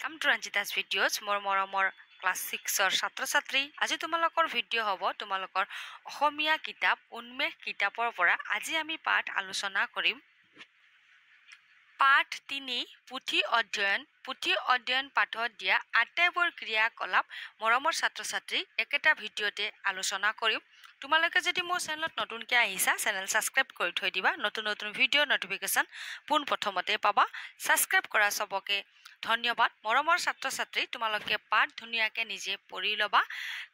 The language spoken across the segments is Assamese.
Welcome to Ranjita's videos. More class 6 or ছাত্ৰ ছাত্ৰী আজি তোমালোকৰ ভিডিঅ' হ'ব তোমালোকৰ অসমীয়া কিতাপ উন্মেষ কিতাপৰ পৰা আজি আমি পাঠ আলোচনা কৰিম পাঠ 3 পুথি অধ্যয়ন পাঠত দিয়া আটাইবোৰ ক্ৰিয়াকলাপ মৰমৰ ছাত্ৰ ছাত্ৰী একেটা ভিডিঅ'তে আলোচনা কৰিম তোমালোকে যদি মোৰ চেনেলত নতুনকৈ আহিছা চেনেল সাবস্ক্ৰাইব কৰি থৈ দিবা নতুন ভিডিঅ' নটিফিকেশন পোন প্ৰথমতে পাবা সাবস্ক্ৰাইব কৰা সবকে ধন্যবাদ মৰমৰ ছাত্ৰ ছাত্ৰী তোমালোকে পাঠ ধুনীয়াকৈ নিজে পঢ়ি লবা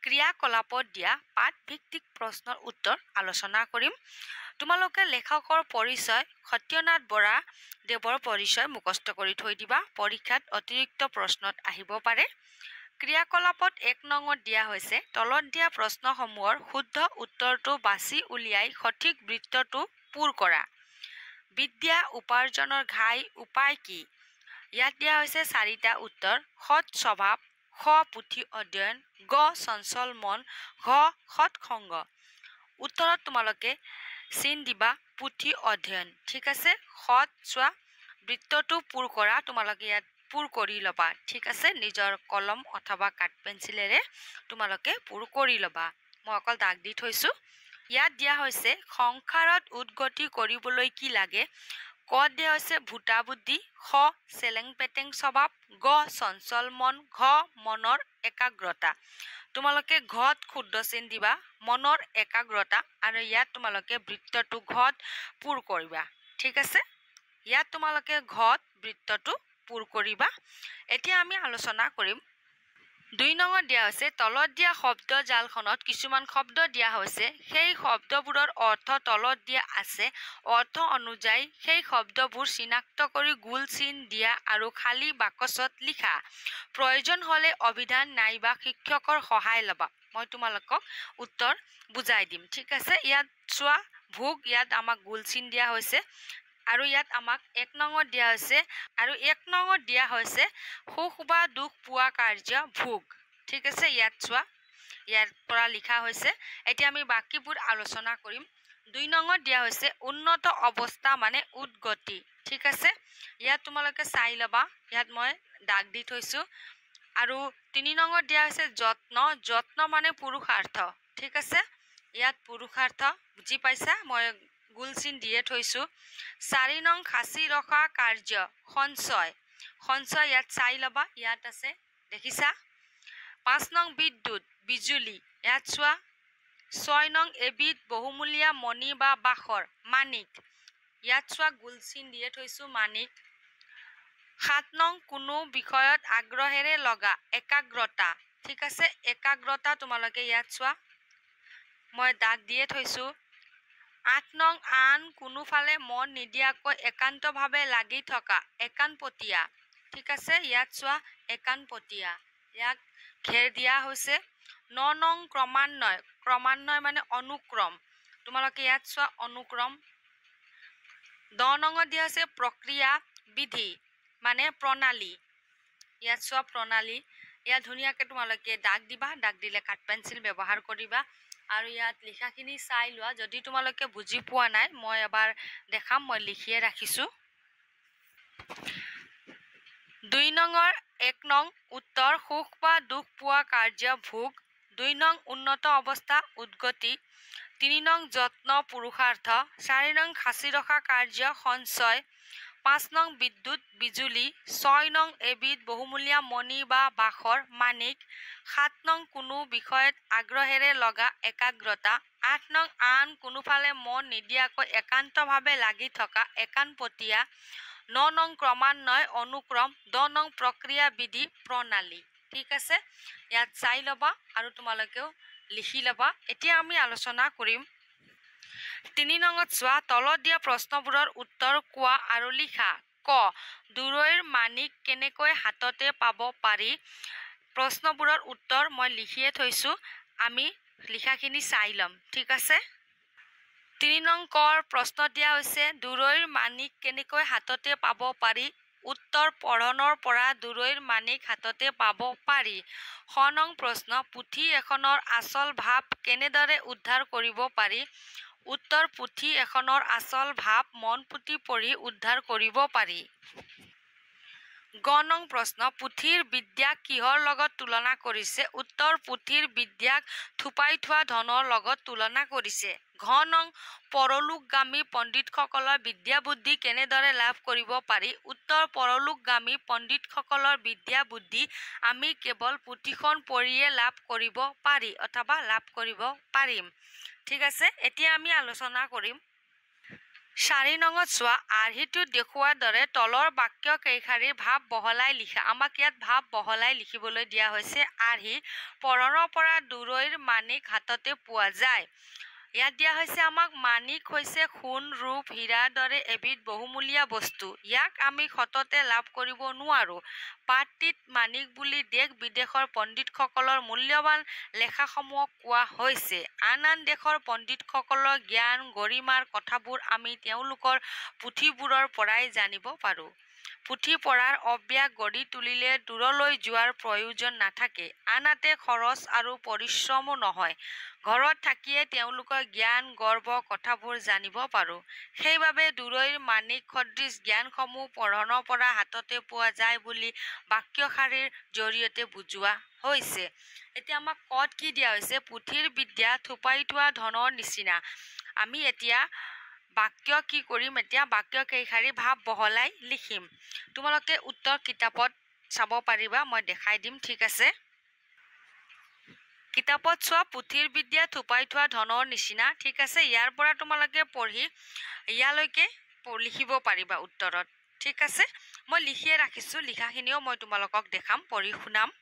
ক্ৰিয়াকলাপত দিয়া পাঠ ভিত্তিক প্ৰশ্নৰ উত্তৰ আলোচনা কৰিম তোমালোকে লেখকৰ পৰিচয় সত্যনাথ বৰা দেৱৰ পৰিচয় মুখস্থ কৰি থৈ দিবা পৰীক্ষাত অতিৰিক্ত প্ৰশ্নত আহিব পাৰে ক্ৰিয়াকলাপত 1 নঙত দিয়া হৈছে তলত দিয়া প্ৰশ্নসমূহৰ শুদ্ধ উত্তৰটো বাছি উলিয়াই সঠিক বৃত্তটো পূৰ কৰা বিদ্যা উপাৰ্জনৰ ঘাই উপায় কি ইয়াত দিয়া হৈছে 4টা উত্তৰ সৎ স্বভাৱ খ পুথি অধ্যয়ন গ চঞ্চল মন ঘ সৎ সংগ উত্তৰত তোমালোকে চিন দিবা পুথি অধ্যয়ন ঠিক আছে সৎ চোৱা বৃত্তটো পূৰ কৰা তোমালোকে ইয়াত পূৰ কৰি লবা ঠিক আছে নিজৰ কলম অথবা কাঠ পেন্সিলেৰে তোমালোকে পূৰ কৰি লবা মই অকল দাগ দি থৈছো ইয়াত দিয়া হৈছে সংসাৰত উদ্গতি কৰিবলৈ কি লাগে ক দিয়া হৈছে ভূতা বুদ্ধি খ চেলেং পেটেং স্বভাৱ গ চঞ্চল মন ঘ মনৰ একাগ্ৰতা তোমালোকে ঘত শুদ্ধ চিন দিবা মনৰ একাগ্ৰতা আৰু ইয়াত তোমালোকে বৃত্তটো ঘত পূৰ কৰিবা ঠিক আছে ইয়াত তোমালোকে ঘত বৃত্তটো পূৰ কৰিবা এতিয়া আমি আলোচনা কৰিম 2 নঙত দিয়া হৈছে তলত দিয়া শব্দ জালখনত কিছুমান শব্দ দিয়া হৈছে সেই শব্দবোৰৰ অৰ্থ তলত দিয়া আছে অৰ্থ অনুযায়ী সেই শব্দবোৰ চিনাক্ত কৰি গোল চিন দিয়া আৰু খালী বাকচত লিখা প্ৰয়োজন হলে অভিধান নাইবা শিক্ষকৰ সহায় লবা মই তোমালোকক উত্তৰ বুজাই দিম ঠিক আছে ইয়াত চোৱা ভোগ ইয়াত আমাক গোল চিন দিয়া হৈছে আৰু ইয়াত আমাক 1 নঙত দিয়া হৈছে আৰু 1 নঙত দিয়া হৈছে সুখ বা দুখ পোৱা কাৰ্য ভোগ ঠিক আছে ইয়াত চোৱা ইয়াৰ পৰা লিখা হৈছে এতিয়া আমি বাকিবোৰ আলোচনা কৰিম 2 নঙত দিয়া হৈছে উন্নত অৱস্থা মানে উদ্গতি ঠিক আছে ইয়াত তোমালোকে চাই লবা ইয়াত মই দাগ দি থৈছো আৰু 3 নঙত দিয়া হৈছে যত্ন মানে পুৰুষাৰ্থ ঠিক আছে ইয়াত পুৰুষাৰ্থ বুজি পাইছা মই গোল চিন দিয়ে থৈছো 4 নং খাসি ৰখা কাৰ্য সঞ্চয় ইয়াত চাই লবা ইয়াত আছে দেখিছা 5 নং বিদ্যুৎ বিজুলী ইয়াত চোৱা 6 নং এবিধ বহুমূলীয়া মণি বা বাখৰ মানিক ইয়াত চোৱা গোল চিন দিয়ে থৈছো মানিক 7 নং কোনো বিষয়ত আগ্ৰহেৰে লগা একাগ্ৰতা ঠিক আছে একাগ্ৰতা তোমালোকে ইয়াত চোৱা মই দাগ দিয়ে থৈছো 8 নং আন কোনোফালে মন নিদিয়াকৈ একান্তভাৱে লাগি থকা একানপতীয়া ঠিক আছে ইয়াত চোৱা একানপতীয়া ইয়াক ঘেৰ দিয়া হৈছে 9 নং ক্ৰমান্বয় মানে অনুক্ৰম তোমালোকে ইয়াত চোৱা অনুক্ৰম 10 নঙত দিয়া আছে প্ৰক্ৰিয়া বিধি মানে প্ৰণালী ইয়াত চোৱা প্ৰণালী ইয়াত ধুনীয়াকৈ তোমালোকে দাগ দিবা দাগ দিলে কাঠ পেন্সিল ব্যৱহাৰ কৰিবা আৰু ইয়াত লিখাখিনি চাই লোৱা যদি তোমালোকে বুজি পোৱা নাই মই এবাৰ দেখাম মই লিখিয়ে ৰাখিছো 2 নঙৰ 1 নং উত্তৰ সুখ বা দুখ পোৱা কাৰ্য ভোগ 2 নং উন্নত অৱস্থা উদ্গতি 3 নং যত্ন পুৰুষাৰ্থ 4 নং খাসি ৰখা কাৰ্য সঞ্চয় 5 নং বিদ্যুৎ বিজুলী 6 নং এবিধ বহুমূলীয়া মণি বা বাখৰ মানিক 7 নং কোনো বিষয়ত আগ্ৰহেৰে লগা একাগ্ৰতা 8 নং আন কোনোফালে মন নিদিয়াকৈ একান্তভাৱে লাগি থকা একানপতীয়া 9 নং ক্ৰমান্বয় অনুক্ৰম 10 নং প্ৰক্ৰিয়া বিধি প্ৰণালী ঠিক আছে ইয়াত চাই লবা আৰু তোমালোকেও লিখি লবা এতিয়া আমি আলোচনা কৰিম 3 নঙত চোৱা তলত দিয়া প্ৰশ্নবোৰৰ উত্তৰ কোৱা আৰু লিখা ক দূৰৈৰ মানিক কেনেকৈ হাততে পাব পাৰি প্ৰশ্নবোৰৰ উত্তৰ মই লিখিয়ে থৈছো আমি লিখাখিনি চাই লম ঠিক আছে 3 নং কৰ প্ৰশ্ন দিয়া হৈছে দূৰৈৰ মানিক কেনেকৈ হাততে পাব পাৰি উত্তৰ পঢ়নৰ পৰা দূৰৈৰ মানিক হাততে পাব পাৰি 6 নং প্ৰশ্ন পুথি এখনৰ আচল ভাৱ কেনেদৰে উদ্ধাৰ কৰিব পাৰি উত্তৰ পুথি এখনৰ আচল ভাৱ মন পুতি পঢ়ি উদ্ধাৰ কৰিব পাৰি গ নং প্ৰশ্ন পুথিৰ বিদ্যাক কিহৰ লগত তুলনা কৰিছে উত্তৰ পুথিৰ বিদ্যাক থুপাই থোৱা ধনৰ লগত তুলনা কৰিছে ঘ নং পৰলোকগামী পণ্ডিতসকলৰ বিদ্যা বুদ্ধি কেনেদৰে লাভ কৰিব পাৰি উত্তৰ পৰলোকগামী পণ্ডিতসকলৰ বিদ্যা বুদ্ধি আমি কেৱল পুথিখন পঢ়িয়ে লাভ কৰিব পাৰি অথবা লাভ কৰিব পাৰিম ঠিক আছে এতিয়া আমি আলোচনা কৰিম 4 নঙত চোৱা আৰ্হিটোত দেখুৱাৰ দৰে তলৰ বাক্য কেইখাৰীৰ ভাৱ বহলাই লিখা আমাক ইয়াত ভাৱ বহলাই লিখিবলৈ দিয়া হৈছে আৰ্হি পৰণৰ পৰা দূৰৈৰ মানিক হাততে পোৱা যায় ইয়াত দিয়া হৈছে আমাক মানিক হৈছে সোণ ৰূপ হীৰাৰ দৰে এবিধ বহুমূলীয়া বস্তু ইয়াক আমি সততে লাভ কৰিব নোৱাৰো পাঠটিত মানিক বুলি দেশ বিদেশৰ পণ্ডিতসকলৰ মূল্যৱান লেখাসমূহক কোৱা হৈছে আন আন দেশৰ পণ্ডিতসকলৰ জ্ঞান গৰিমাৰ কথাবোৰ আমি তেওঁলোকৰ পুথিবোৰৰ পৰাই জানিব পাৰো পুথি পঢ়াৰ অভ্যাস গঢ়ি তুলিলে দূৰলৈ যোৱাৰ প্ৰয়োজন নাথাকে আনহাতে খৰচ আৰু পৰিশ্ৰমো নহয় ঘৰত থাকিয়ে তেওঁলোকৰ জ্ঞান গৰ্ব কথাবোৰ জানিব পাৰো সেইবাবে দূৰৈৰ মানিক সদৃশ জ্ঞানসমূহ পঢ়নৰ পৰা হাততে পোৱা যায় বুলি বাক্যশাৰীৰ জৰিয়তে বুজোৱা হৈছে এতিয়া আমাক কত কি দিয়া হৈছে পুথিৰ বিদ্যা থুপাই থোৱা ধনৰ নিচিনা আমি এতিয়া বাক্য কি কৰিম এতিয়া বাক্য কেইখাৰী ভাৱ বহলাই লিখিম তোমালোকে উত্তৰ কিতাপত চাব পাৰিবা মই দেখাই দিম ঠিক আছে কিতাপত চোৱা পুথিৰ বিদ্যা থুপাই থোৱা ধনৰ নিচিনা ঠিক আছে ইয়াৰ পৰা তোমালোকে পঢ়ি ইয়ালৈকে লিখিব পাৰিবা উত্তৰত ঠিক আছে মই লিখিয়ে ৰাখিছো লিখাখিনিও মই তোমালোকক দেখাম পঢ়ি শুনাম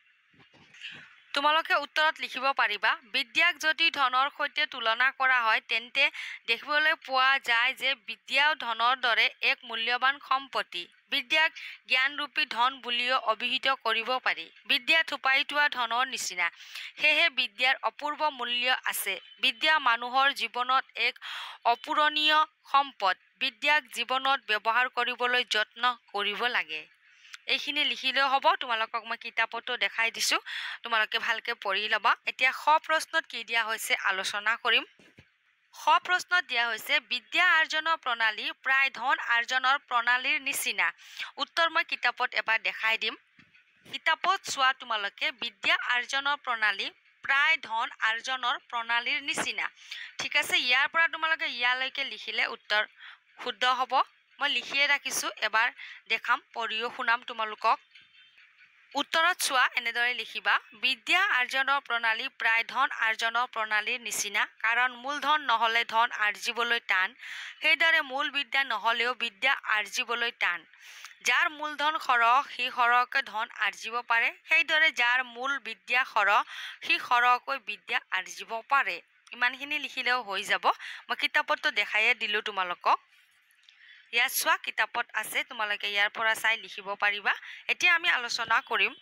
তোমালোকে উত্তৰত লিখিব পাৰিবা বিদ্যাক যদি ধনৰ সৈতে তুলনা কৰা হয় তেন্তে দেখিবলৈ পোৱা যায় যে বিদ্যাও ধনৰ দৰে এক মূল্যৱান সম্পত্তি বিদ্যাক জ্ঞানৰূপী ধন বুলিও অভিহিত কৰিব পাৰি বিদ্যা থুপাই থোৱা ধনৰ নিচিনা সেয়ে বিদ্যাৰ অপূৰ্ব মূল্য আছে বিদ্যা মানুহৰ জীৱনত এক অপূৰণীয় সম্পদ বিদ্যাক জীৱনত ব্যৱহাৰ কৰিবলৈ যত্ন কৰিব লাগে এইখিনি লিখিলেও হ'ব তোমালোকক মই কিতাপতো দেখাই দিছো তোমালোকে ভালকে পঢ়ি লবা এতিয়া খ প্ৰশ্নত কি দিয়া হৈছে আলোচনা কৰিম খ প্ৰশ্নত দিয়া হৈছে বিদ্যা আৰ্জনৰ প্ৰণালী প্ৰায় ধন আৰ্জনৰ প্ৰণালীৰ নিচিনা উত্তৰ মই কিতাপত এবাৰ দেখাই দিম কিতাপত চোৱা তোমালোকে বিদ্যা আৰ্জনৰ প্ৰণালী প্ৰায় ধন আৰ্জনৰ প্ৰণালীৰ নিচিনা ঠিক আছে ইয়াৰ পৰা তোমালোকে ইয়ালৈকে লিখিলে উত্তৰ শুদ্ধ হ'ব মই লিখিয়ে ৰাখিছো এবাৰ দেখাম পঢ়িও শুনাম তোমালোকক উত্তৰত চোৱা এনেদৰে লিখিবা বিদ্যা আৰ্জনৰ প্ৰণালী প্ৰায় ধন আৰ্জনৰ প্ৰণালীৰ নিচিনা কাৰণ মূলধন নহলে ধন আৰ্জিবলৈ টান সেইদৰে মূল বিদ্যা নহলেও বিদ্যা আৰ্জিবলৈ টান যাৰ মূলধন সৰহ সি সৰহকৈ ধন আৰ্জিব পাৰে সেইদৰে যাৰ মূল বিদ্যা সৰহ সি সৰহকৈ বিদ্যা আৰ্জিব পাৰে ইমানখিনি লিখিলেও হৈ যাব মই কিতাপতো দেখাইয়ে দিলো তোমালোকক ইয়াত চোৱা কিতাপত আছে তোমালোকে ইয়াৰ পৰা চাই লিখিব পাৰিবা এতিয়া আমি আলোচনা কৰিম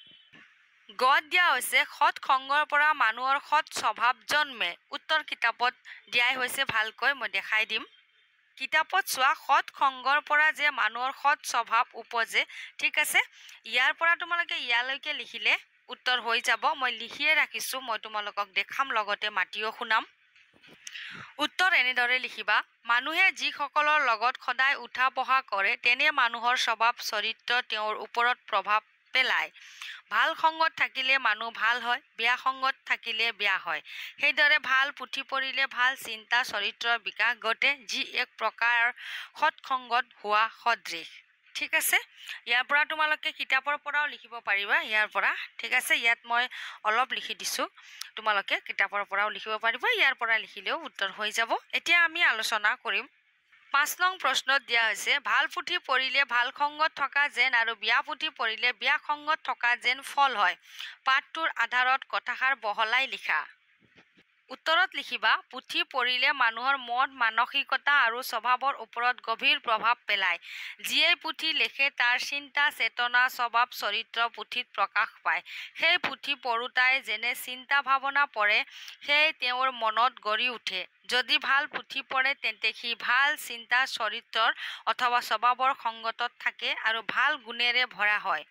গদ দিয়া হৈছে সৎ সংগৰ পৰা মানুহৰ সৎ স্বভাৱ জন্মে উত্তৰ কিতাপত দিয়াই হৈছে ভালকৈ মই দেখাই দিম কিতাপত চোৱা সৎ সংগৰ পৰা যে মানুহৰ সৎ স্বভাৱ উপজে ঠিক আছে ইয়াৰ পৰা তোমালোকে ইয়ালৈকে লিখিলে উত্তৰ হৈ যাব মই লিখিয়ে ৰাখিছো মই তোমালোকক দেখাম লগতে মাতিও শুনাম উত্তৰ এনেদৰে লিখিবা মানুহে যিসকলৰ লগত সদায় উঠা বহা কৰে তেনে মানুহৰ স্বভাৱ চৰিত্ৰ তেওঁৰ ওপৰত প্ৰভাৱ পেলায় ভাল সংগত থাকিলে মানুহ ভাল হয় বেয়া সংগত থাকিলে বেয়া হয় সেইদৰে ভাল পুথি পঢ়িলে ভাল চিন্তা চৰিত্ৰৰ বিকাশ ঘটে যি এক প্ৰকাৰ সৎসংগত হোৱা সদৃশ ঠিক আছে ইয়াৰ পৰা তোমালোকে কিতাপৰ পৰাও লিখিব পাৰিবা ইয়াৰ পৰা ঠিক আছে ইয়াত মই অলপ লিখি দিছো তোমালোকে কিতাপৰ পৰাও লিখিব পাৰিবা ইয়াৰ পৰা লিখিলেও উত্তৰ হৈ যাব এতিয়া আমি আলোচনা কৰিম 5 নং প্ৰশ্নত দিয়া হৈছে ভাল পুথি পঢ়িলে ভাল সংগত থকা যেন আৰু বিয়া পুথি পঢ়িলে বিয়া সংগত থকা যেন ফল হয় পাঠটোৰ আধাৰত কথাষাৰ বহলাই লিখা উত্তৰত লিখিবা পুথি পঢ়িলে মানুহৰ মন মানসিকতা আৰু স্বভাৱৰ ওপৰত গভীৰ প্ৰভাৱ পেলায় যিয়ে পুথি লেখে তাৰ চিন্তা চেতনা স্বভাৱ চৰিত্ৰ পুথিত প্ৰকাশ পায় সেই পুথি পঢ়োতাই যেনে চিন্তা ভাৱনা পঢ়ে সেই তেওঁৰ মনত গঢ়ি উঠে যদি ভাল পুথি পঢ়ে তেন্তে সি ভাল চিন্তা চৰিত্ৰৰ অথবা স্বভাৱৰ সংগতত থাকে আৰু ভাল গুণেৰে ভৰা হয়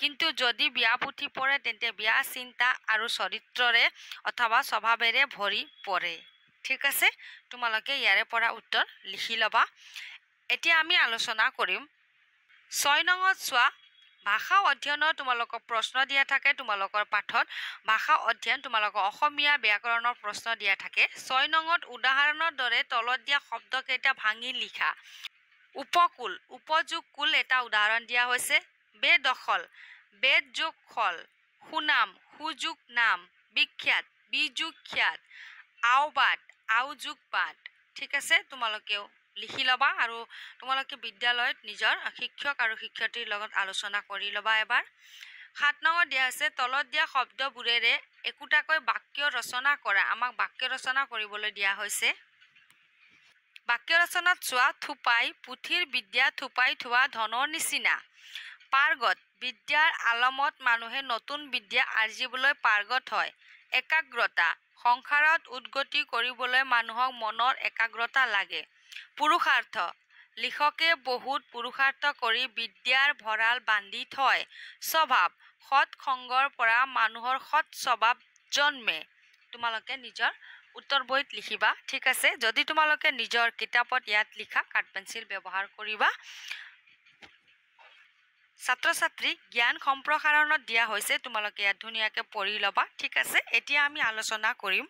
কিন্তু যদি বিয়া পুথি পঢ়ে তেন্তে বিয়া চিন্তা আৰু চৰিত্ৰৰে অথবা স্বভাৱেৰে ভৰি পৰে ঠিক আছে তোমালোকে ইয়াৰে পৰা উত্তৰ লিখি লবা এতিয়া আমি আলোচনা কৰিম 6 নঙত চোৱা ভাষা অধ্যয়নৰ তোমালোকক প্ৰশ্ন দিয়া থাকে তোমালোকৰ পাঠত ভাষা অধ্যয়ন তোমালোকৰ অসমীয়া ব্যাকৰণৰ প্ৰশ্ন দিয়া থাকে 6 নঙত উদাহৰণৰ দৰে তলত দিয়া শব্দকেইটা ভাঙি লিখা উপকূল উপযোগ কুল এটা উদাহৰণ দিয়া হৈছে বেদখল বেদ যোগ খল সুনাম সুযোগ নাম বিখ্যাত বিযোগ খ্যাত আওবাদ আওযোগ বাদ ঠিক আছে তোমালোকেও লিখি ল'বা আৰু তোমালোকে বিদ্যালয়ত নিজৰ শিক্ষক আৰু শিক্ষয়িত্ৰীৰ লগত আলোচনা কৰি ল'বা এবাৰ 7 নম্বৰ দিয়া আছে তলত দিয়া শব্দবোৰেৰে একোটাকৈ বাক্য ৰচনা কৰা আমাক বাক্য ৰচনা কৰিবলৈ দিয়া হৈছে বাক্য ৰচনাত চোৱা থুপাই পুথিৰ বিদ্যা থুপাই থোৱা ধনৰ নিচিনা পাৰ্গত বিদ্যাৰ আলমত মানুহে নতুন বিদ্যা আৰ্জিবলৈ পাৰ্গত হয় একাগ্ৰতা সংসাৰত উদ্গতি কৰিবলৈ মানুহক মনৰ একাগ্ৰতা লাগে পুৰুষাৰ্থ লিখকে বহুত পুৰুষাৰ্থ কৰি বিদ্যাৰ ভঁৰাল বান্ধি থয় স্বভাৱ সৎ সংগৰ পৰা মানুহৰ সৎ স্বভাৱ জন্মে তোমালোকে নিজৰ উত্তৰ বহিত লিখিবা ঠিক আছে যদি তোমালোকে নিজৰ কিতাপত ইয়াত লিখা কাঠ পেন্সিল ব্যৱহাৰ কৰিবা ছাত্ৰ ছাত্ৰী জ্ঞান সম্প্ৰসাৰণত দিয়া হৈছে তোমালোকে ইয়াত ধুনীয়াকৈ পঢ়ি ল'বা ঠিক আছে এতিয়া আমি আলোচনা কৰিম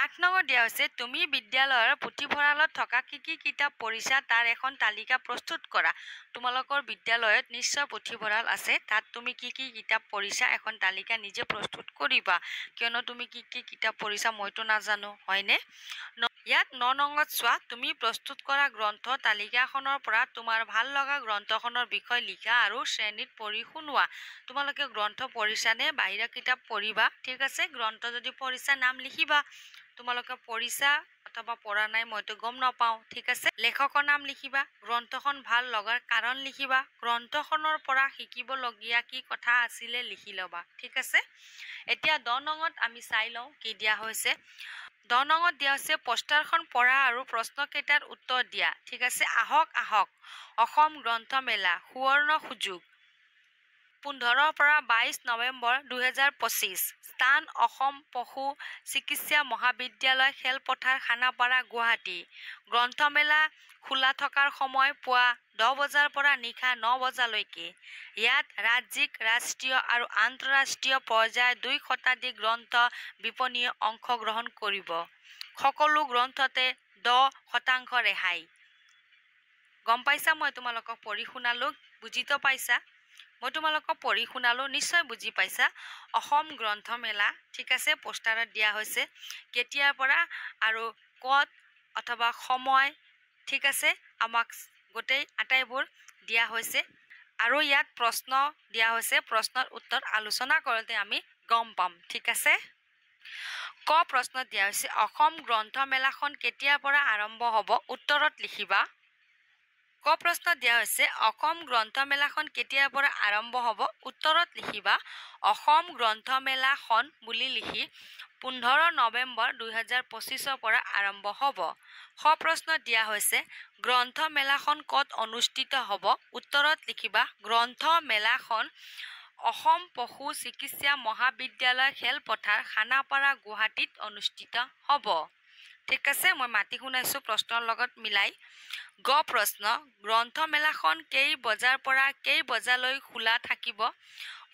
8 নম্বৰ দিয়া হৈছে তুমি বিদ্যালয়ৰ পুথিভঁৰালত থকা কি কি কিতাপ পঢ়িছা তাৰ এখন তালিকা প্ৰস্তুত কৰা তোমালোকৰ বিদ্যালয়ত নিশ্চয় পুথিভঁৰাল আছে তাত তুমি কি কি কিতাপ পঢ়িছা এখন তালিকা নিজে প্ৰস্তুত কৰিবা কিয়নো তুমি কি কি কিতাপ পঢ়িছা মইতো নাজানো হয়নে ইয়াত 9 নঙত চোৱা তুমি প্ৰস্তুত কৰা গ্ৰন্থ তালিকাখনৰ পৰা তোমাৰ ভাল লগা গ্ৰন্থখনৰ বিষয় লিখা আৰু শ্ৰেণীত পঢ়ি শুনোৱা তোমালোকে গ্ৰন্থ পঢ়িছানে বাহিৰা কিতাপ পঢ়িবা ঠিক আছে গ্ৰন্থ যদি পঢ়িছা নাম লিখিবা তোমালোকে পঢ়িছা অথবা পঢ়া নাই মইতো গম নাপাওঁ ঠিক আছে লেখকৰ নাম লিখিবা গ্ৰন্থখন ভাল লগাৰ কাৰণ লিখিবা গ্ৰন্থখনৰ পৰা শিকিবলগীয়া কি কথা আছিলে লিখি ল'বা ঠিক আছে এতিয়া 10 নঙত আমি চাই লওঁ কি দিয়া হৈছে 10 নঙত দিয়া হৈছে পোষ্টাৰখন পঢ়া আৰু প্ৰশ্নকেইটাৰ উত্তৰ দিয়া ঠিক আছে আহক আহক অসম গ্ৰন্থমেলা সুৱৰ্ণ সুযোগ 15 পৰা 22 নৱেম্বৰ 2025 স্থান অসম পশু চিকিৎসা মহাবিদ্যালয় খেলপথাৰ খানাপাৰা গুৱাহাটী গ্ৰন্থমেলা খোলা থকাৰ সময় পুৱা 10 বজাৰ পৰা নিশা 9 বজালৈকে ইয়াত ৰাজ্যিক ৰাষ্ট্ৰীয় আৰু আন্তঃৰাষ্ট্ৰীয় পৰ্যায়ৰ 2 শতাধিক গ্ৰন্থ বিপণীয়ে অংশগ্ৰহণ কৰিব সকলো গ্ৰন্থতে 10% ৰেহাই গম পাইছা মই তোমালোকক পঢ়ি শুনালো বুজিতো পাইছা মই তোমালোকক পঢ়ি শুনালো নিশ্চয় বুজি পাইছা অসম গ্ৰন্থমেলা ঠিক আছে পোষ্টাৰত দিয়া হৈছে কেতিয়াৰ পৰা আৰু কত অথবা সময় ঠিক আছে আমাক গোটেই আটাইবোৰ দিয়া হৈছে আৰু ইয়াত প্ৰশ্ন দিয়া হৈছে প্ৰশ্নৰ উত্তৰ আলোচনা কৰোঁতে আমি গম পাম ঠিক আছে ক প্ৰশ্ন দিয়া হৈছে অসম গ্ৰন্থমেলাখন কেতিয়াৰ পৰা আৰম্ভ হ'ব উত্তৰত লিখিবা ক প্ৰশ্ন দিয়া হৈছে অসম গ্ৰন্থমেলাখন কেতিয়াৰ পৰা আৰম্ভ হ'ব উত্তৰত লিখিবা অসম গ্ৰন্থমেলাখন বুলি লিখি 15 নৱেম্বৰ 2025 পৰা আৰম্ভ হ'ব খ প্ৰশ্ন দিয়া হৈছে গ্ৰন্থমেলাখন ক'ত অনুষ্ঠিত হ'ব উত্তৰত লিখিবা গ্ৰন্থমেলাখন অসম পশু চিকিৎসা মহাবিদ্যালয় খেলপথাৰ খানাপাৰা গুৱাহাটীত অনুষ্ঠিত হ'ব ঠিক আছে মই মাতি শুনাইছো প্ৰশ্নৰ লগত মিলাই গ প্ৰশ্ন গ্ৰন্থমেলাখন কেই বজাৰ পৰা কেই বজালৈ খোলা থাকিব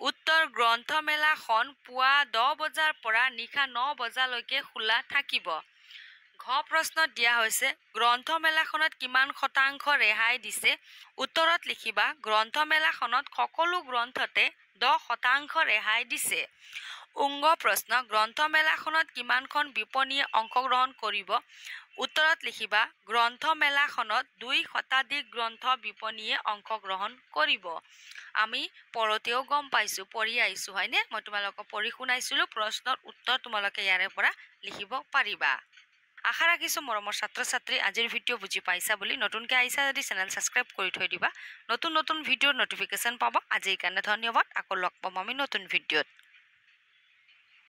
উত্তৰ গ্ৰন্থমেলাখন পুৱা 10 বজাৰ পৰা নিশা 9 বজালৈকে খোলা থাকিব ঘ প্ৰশ্ন দিয়া হৈছে গ্ৰন্থমেলাখনত কিমান শতাংশ ৰেহাই দিছে উত্তৰত লিখিবা গ্ৰন্থমেলাখনত সকলো গ্ৰন্থতে 10% ৰেহাই দিছে উংগ প্ৰশ্ন গ্ৰন্থমেলাখনত কিমানখন বিপণীয়ে অংশগ্ৰহণ কৰিব উত্তৰত লিখিবা গ্ৰন্থমেলাখনত 2 শতাধিক গ্ৰন্থ বিপণীয়ে অংশগ্ৰহণ কৰিব আমি পঢ়তেও গম পাইছো পঢ়ি আহিছো হয়নে মই তোমালোকক পঢ়ি শুনাইছিলো প্ৰশ্নৰ উত্তৰ তোমালোকে ইয়াৰে পৰা লিখিব পাৰিবা আশা ৰাখিছো মৰমৰ ছাত্ৰ ছাত্ৰী আজিৰ ভিডিঅ' বুজি পাইছা বুলি নতুনকৈ আহিছা যদি চেনেল সাবস্ক্ৰাইব কৰি থৈ দিবা নতুন নতুন ভিডিঅ'ৰ নটিফিকেশ্যন পাবা আজিৰ কাৰণে ধন্যবাদ আকৌ লগ পাম আমি নতুন ভিডিঅ'ত